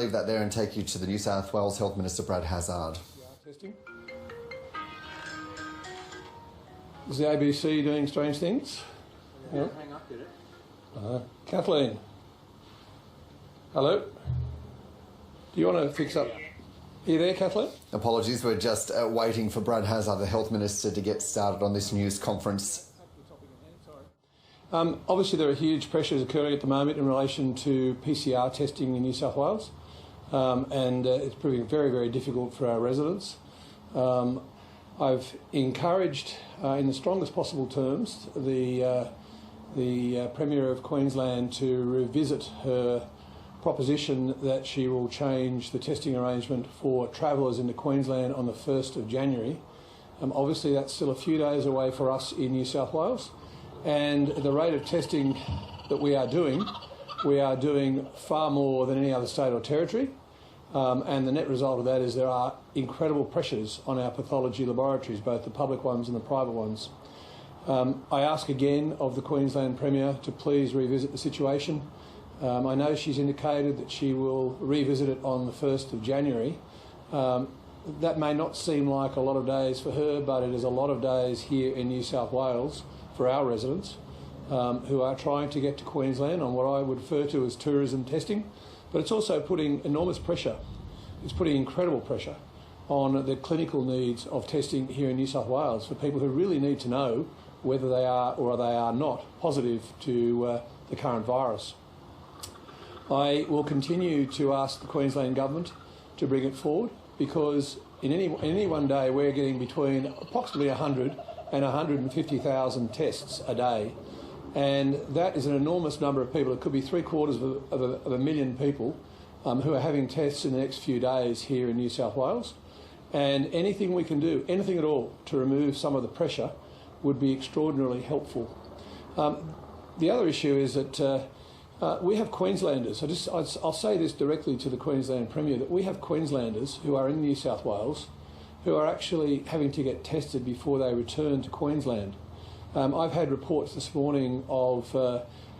leave that there and take you to the New South Wales Health Minister, Brad Hazzard. Testing. Is the ABC doing strange things? Yeah. Hang up, did it? Kathleen. Hello? Do you want to fix up? Are you there, Kathleen? Apologies, we're just waiting for Brad Hazzard, the Health Minister, to get started on this news conference. Obviously, there are huge pressures occurring at the moment in relation to PCR testing in New South Wales, and it's proving very, very difficult for our residents. I've encouraged, in the strongest possible terms, the Premier of Queensland to revisit her proposition that she will change the testing arrangement for travellers into Queensland on the 1st of January. Obviously, that's still a few days away for us in New South Wales. And the rate of testing that we are doing far more than any other state or territory. And the net result of that is there are incredible pressures on our pathology laboratories, both the public ones and the private ones. I ask again of the Queensland Premier to please revisit the situation. I know she's indicated that she will revisit it on the 1st of January. That may not seem like a lot of days for her, but it is a lot of days here in New South Wales for our residents who are trying to get to Queensland on what I would refer to as tourism testing. But it's also putting enormous pressure. It's putting incredible pressure on the clinical needs of testing here in New South Wales for people who really need to know whether they are or they are not positive to the current virus. I will continue to ask the Queensland Government to bring it forward because in any one day we're getting between approximately 100 and 150,000 tests a day. And that is an enormous number of people. It could be 750,000 people who are having tests in the next few days here in New South Wales. And anything we can do, anything at all, to remove some of the pressure would be extraordinarily helpful. The other issue is that we have Queenslanders. I'll say this directly to the Queensland Premier, that we have Queenslanders who are in New South Wales who are actually having to get tested before they return to Queensland. I've had reports this morning of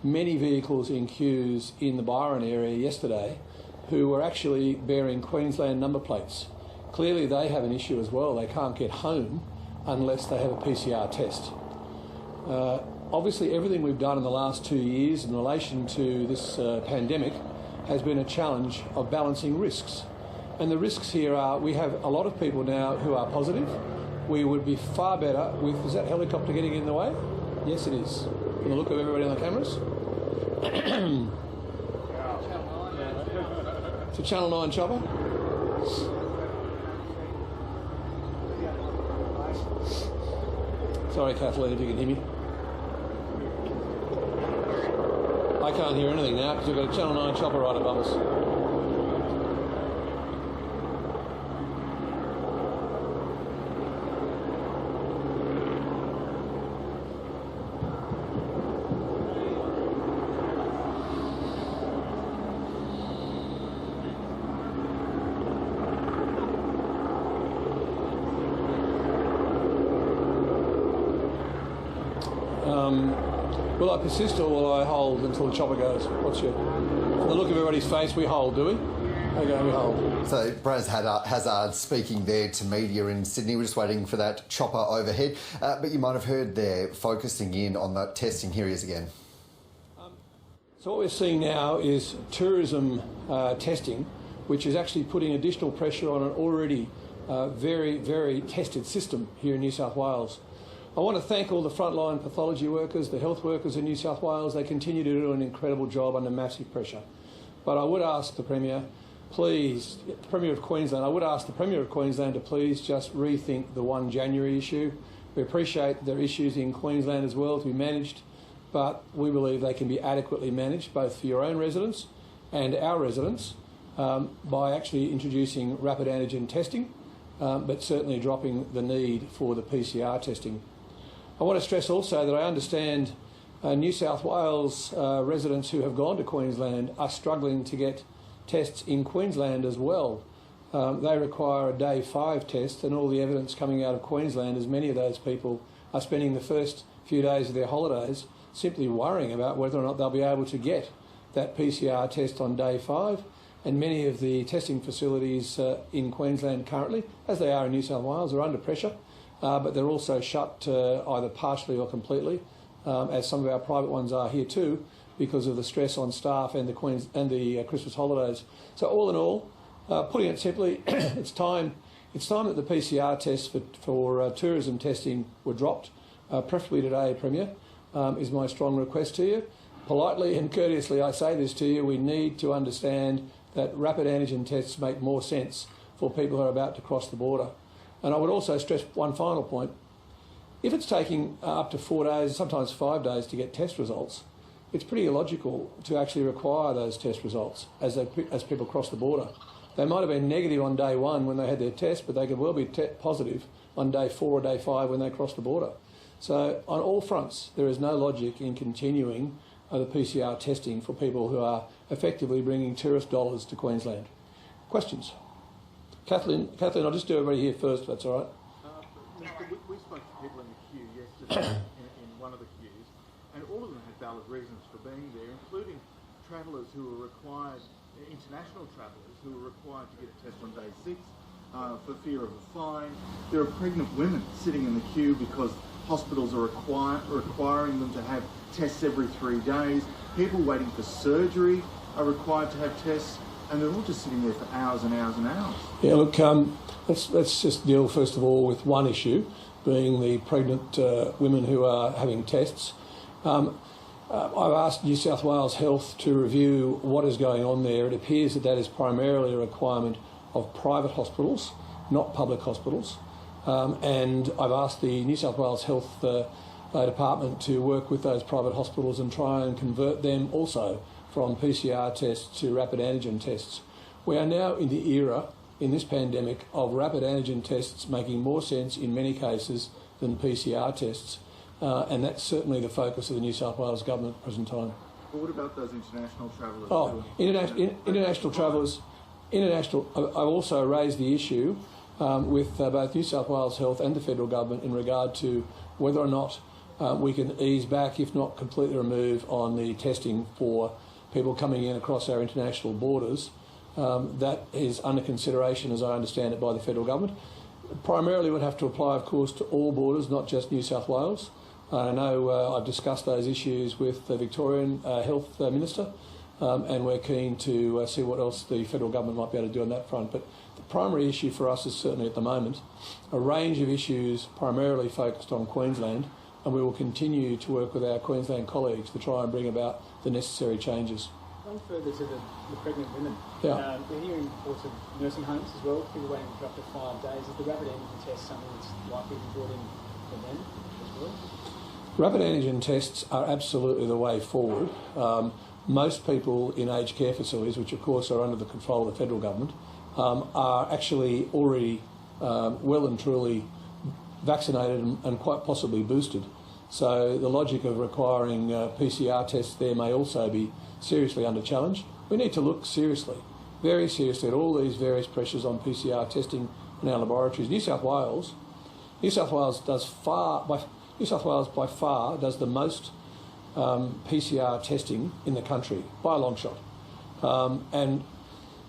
many vehicles in queues in the Byron area yesterday who were actually bearing Queensland number plates. Clearly they have an issue as well. They can't get home unless they have a PCR test. Obviously, everything we've done in the last 2 years in relation to this pandemic has been a challenge of balancing risks. And the risks here are we have a lot of people now who are positive. We would be far better with... Is that helicopter getting in the way? Yes, it is. From the look of everybody on the cameras. It's a Channel 9 chopper. Sorry, Kathleen, if you can hear me. I can't hear anything now because we've got a Channel 9 chopper right above us. Will I persist or will I hold until the chopper goes? What's your... From the look of everybody's face, we hold, do we? Okay, we hold. So Brad Hazzard speaking there to media in Sydney. We're just waiting for that chopper overhead. But you might have heard there, focusing in on the testing. Here he is again. So what we're seeing now is tourism testing, which is actually putting additional pressure on an already very, very tested system here in New South Wales. I want to thank all the frontline pathology workers, the health workers in New South Wales. They continue to do an incredible job under massive pressure. But I would ask the Premier, please, the Premier of Queensland, I would ask the Premier of Queensland to please just rethink the 1 January issue. We appreciate there are issues in Queensland as well to be managed, but we believe they can be adequately managed, both for your own residents and our residents, by actually introducing rapid antigen testing, but certainly dropping the need for the PCR testing. I want to stress also that I understand New South Wales residents who have gone to Queensland are struggling to get tests in Queensland as well. They require a day 5 test, and all the evidence coming out of Queensland is many of those people are spending the first few days of their holidays simply worrying about whether or not they'll be able to get that PCR test on day 5, and many of the testing facilities in Queensland currently, as they are in New South Wales, are under pressure, but they're also shut either partially or completely, as some of our private ones are here too, because of the stress on staff and the Christmas holidays. So all in all, putting it simply, it's time that the PCR tests for tourism testing were dropped, preferably today, Premier, is my strong request to you. Politely and courteously I say this to you, we need to understand that rapid antigen tests make more sense for people who are about to cross the border. And I would also stress one final point. If it's taking up to 4 days, sometimes 5 days to get test results, it's pretty illogical to actually require those test results as people cross the border. They might have been negative on day 1 when they had their test, but they could well be positive on day 4 or day 5 when they cross the border. So on all fronts, there is no logic in continuing the PCR testing for people who are effectively bringing tourist dollars to Queensland. Questions? Kathleen, I'll just do everybody here first, if that's all right. We spoke to people in the queue yesterday in one of the queues, and all of them had valid reasons for being there, including travellers who were required, international travellers who were required to get a test on day 6 for fear of a fine. There are pregnant women sitting in the queue because hospitals are requiring them to have tests every 3 days. People waiting for surgery are required to have tests, and they're all just sitting there for hours and hours and hours. Yeah, look, let's just deal first of all with one issue, being the pregnant women who are having tests. I've asked New South Wales Health to review what is going on there. It appears that is primarily a requirement of private hospitals, not public hospitals. And I've asked the New South Wales Health Department to work with those private hospitals and try and convert them also from PCR tests to rapid antigen tests. We are now in the era, in this pandemic, of rapid antigen tests making more sense in many cases than PCR tests. And that's certainly the focus of the New South Wales Government at the present time. But what about those international travellers? International travellers. I've also raised the issue with both New South Wales Health and the Federal Government in regard to whether or not we can ease back, if not completely remove, on the testing for people coming in across our international borders. That is under consideration, as I understand it, by the Federal Government. Primarily would have to apply, of course, to all borders, not just New South Wales. I know I've discussed those issues with the Victorian Health Minister, and we're keen to see what else the Federal Government might be able to do on that front. But the primary issue for us is certainly at the moment a range of issues primarily focused on Queensland, and we will continue to work with our Queensland colleagues to try and bring about the necessary changes. Going further to the pregnant women, yeah. We're hearing reports of nursing homes as well, people waiting for up to 5 days. Is the rapid antigen test something that's likely to be brought in for them as well? Rapid antigen tests are absolutely the way forward. Most people in aged care facilities, which of course are under the control of the Federal Government, are actually already well and truly vaccinated and quite possibly boosted. So the logic of requiring PCR tests there may also be seriously under challenge. We need to look seriously, very seriously, at all these various pressures on PCR testing in our laboratories. New South Wales by far does the most PCR testing in the country by a long shot. And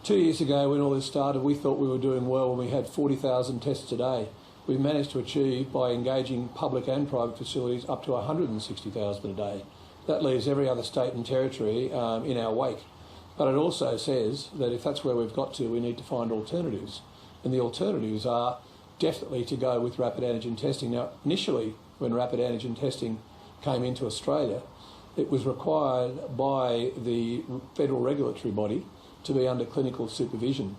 2 years ago, when all this started, we thought we were doing well when we had 40,000 tests a day. We've managed to achieve, by engaging public and private facilities, up to 160,000 a day. That leaves every other state and territory in our wake. But it also says that if that's where we've got to, we need to find alternatives. And the alternatives are definitely to go with rapid antigen testing. Now, initially, when rapid antigen testing came into Australia, it was required by the federal regulatory body to be under clinical supervision.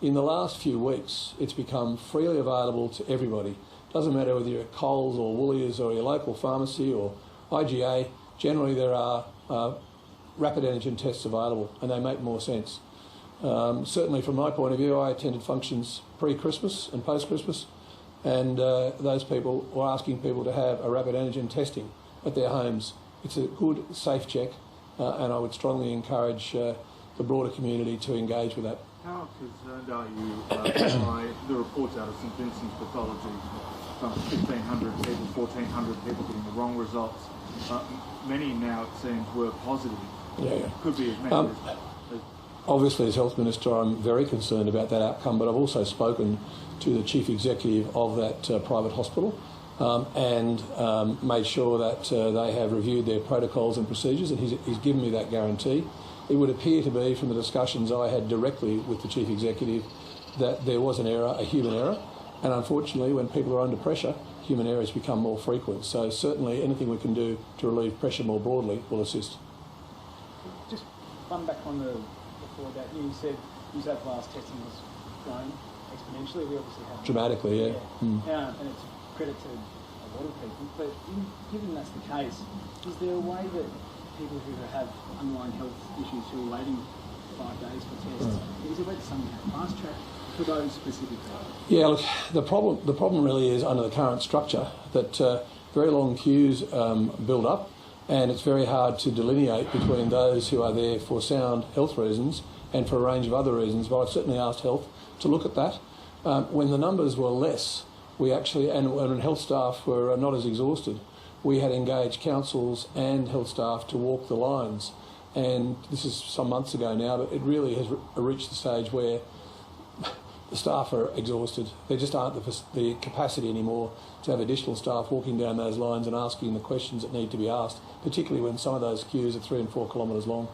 In the last few weeks, it's become freely available to everybody. Doesn't matter whether you're at Coles or Woolies or your local pharmacy or IGA, generally there are rapid antigen tests available and they make more sense. Certainly from my point of view, I attended functions pre-Christmas and post-Christmas, and those people were asking people to have a rapid antigen testing at their homes. It's a good, safe check, and I would strongly encourage the broader community to engage with that. How concerned are you by the reports out of St Vincent's pathology? 1,500 people, 1,400 people getting the wrong results. Many now, it seems, were positive. Yeah. Could be as many as Obviously, as Health Minister, I'm very concerned about that outcome, but I've also spoken to the Chief Executive of that private hospital and made sure that they have reviewed their protocols and procedures, and he's given me that guarantee. It would appear to be, from the discussions I had directly with the Chief Executive, that there was an error, a human error, and unfortunately, when people are under pressure, human errors become more frequent. So certainly anything we can do to relieve pressure more broadly will assist. Just one back on before that, you said New South Wales testing has grown exponentially. We obviously have Dramatically, yeah. And it's credit to a lot of people. But given that's the case, is there a way that people who have underlying health issues who are waiting 5 days for tests, is there a way to somehow fast track for those specifically? Yeah, look, the problem really is under the current structure that very long queues build up, and it's very hard to delineate between those who are there for sound health reasons and for a range of other reasons. But I've certainly asked Health to look at that. When the numbers were less, we actually, and when health staff were not as exhausted, we had engaged councils and health staff to walk the lines. And this is some months ago now, but it really has reached the stage where the staff are exhausted. There just aren't the capacity anymore to have additional staff walking down those lines and asking the questions that need to be asked, particularly when some of those queues are 3 and 4 kilometres long.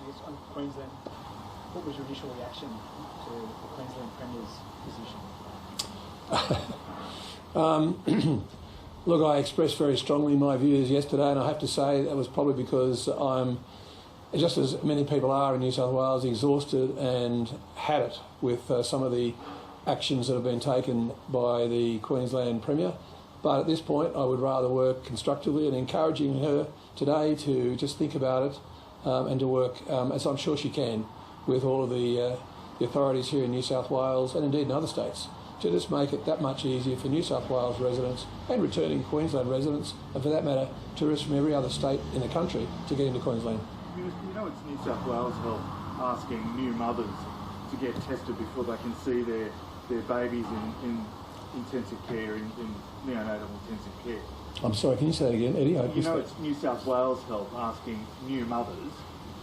Yes, on Queensland, what was your initial reaction to the Queensland Premier's position? Look, I expressed very strongly my views yesterday, and I have to say that was probably because I'm, just as many people are in New South Wales, exhausted and had it with some of the actions that have been taken by the Queensland Premier. But at this point, I would rather work constructively and encouraging her today to just think about it and to work, as I'm sure she can, with all of the authorities here in New South Wales and indeed in other states, to just make it that much easier for New South Wales residents and returning Queensland residents, and for that matter, tourists from every other state in the country to get into Queensland. You know, it's New South Wales Health asking new mothers to get tested before they can see their babies in intensive care, in neonatal intensive care. I'm sorry, can you say that again, Eddie? You know, it's New South Wales Health asking new mothers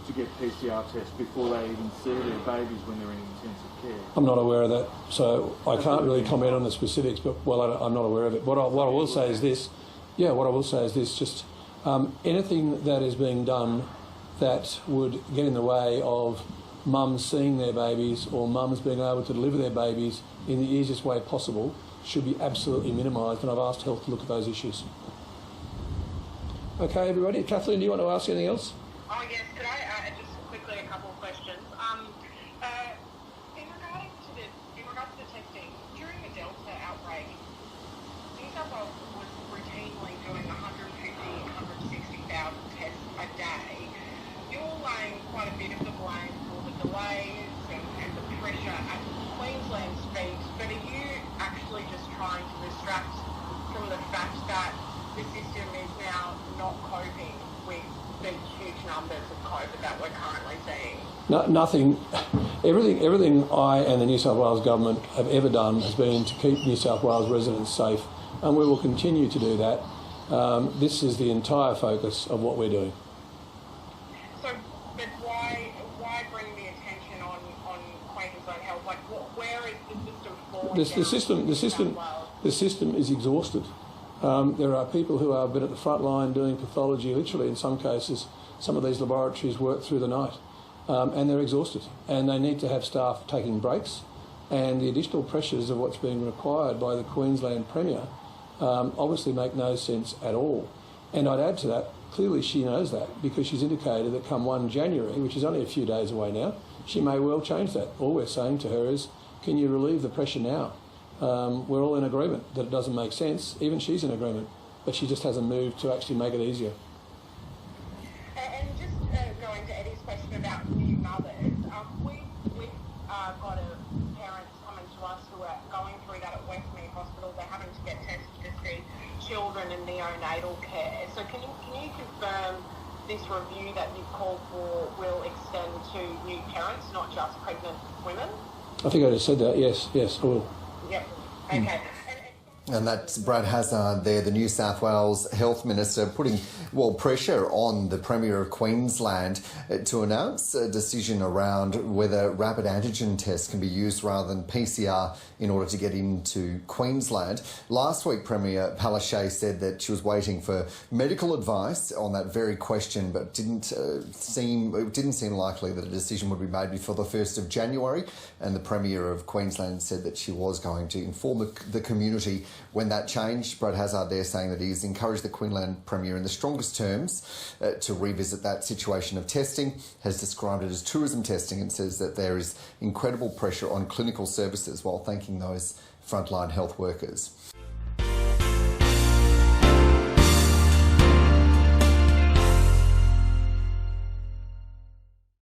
to get PCR tests before they even see their babies when they're in intensive care. I'm not aware of that, so I can't really comment on the specifics, but I'm not aware of it. What I will say is this, just anything that is being done that would get in the way of mums seeing their babies or mums being able to deliver their babies in the easiest way possible should be absolutely minimised, and I've asked Health to look at those issues. Okay, everybody. Kathleen, do you want to ask anything else? Oh yes, could I just quickly a couple of questions? In regards to the testing, during the Delta outbreak, New South Wales was routinely doing 160,000 tests a day. You're laying quite a bit of the blame for the delays and the pressure at Queensland's feet, but are you actually just trying to distract from the fact that the system is now not coping with the huge numbers of COVID that we're currently seeing? No, nothing. Everything I and the New South Wales government have ever done has been to keep New South Wales residents safe, and we will continue to do that. This is the entire focus of what we're doing. So, but why bring the attention on Queensland Health? Like, where is the system falling down? The system is exhausted. There are people who have been at the front line doing pathology, literally in some cases. Some of these laboratories work through the night, and they're exhausted, and they need to have staff taking breaks, and the additional pressures of what's being required by the Queensland Premier obviously make no sense at all. And I'd add to that, clearly she knows that, because she's indicated that come 1 January, which is only a few days away now, she may well change that. All we're saying to her is, can you relieve the pressure now? We're all in agreement that it doesn't make sense. Even she's in agreement, but she just hasn't moved to actually make it easier. And just going to Eddie's question about new mothers, we've got parents coming to us who are going through that at Westmead Hospital. They're having to get tested to see children in neonatal care. So can you confirm this review that you've called for will extend to new parents, not just pregnant women? I think I just said that. Yes, I will. Yep. Okay. And And that's Brad Hazzard there, the New South Wales Health Minister, putting, pressure on the Premier of Queensland to announce a decision around whether rapid antigen tests can be used rather than PCR in order to get into Queensland. Last week, Premier Palaszczuk said that she was waiting for medical advice on that very question, but it didn't seem likely that a decision would be made before the 1st of January. And the Premier of Queensland said that she was going to inform the community when that changed. Brad Hazzard there saying that he's encouraged the Queensland Premier in the strongest terms to revisit that situation of testing, has described it as tourism testing, and says that there is incredible pressure on clinical services while thanking those frontline health workers.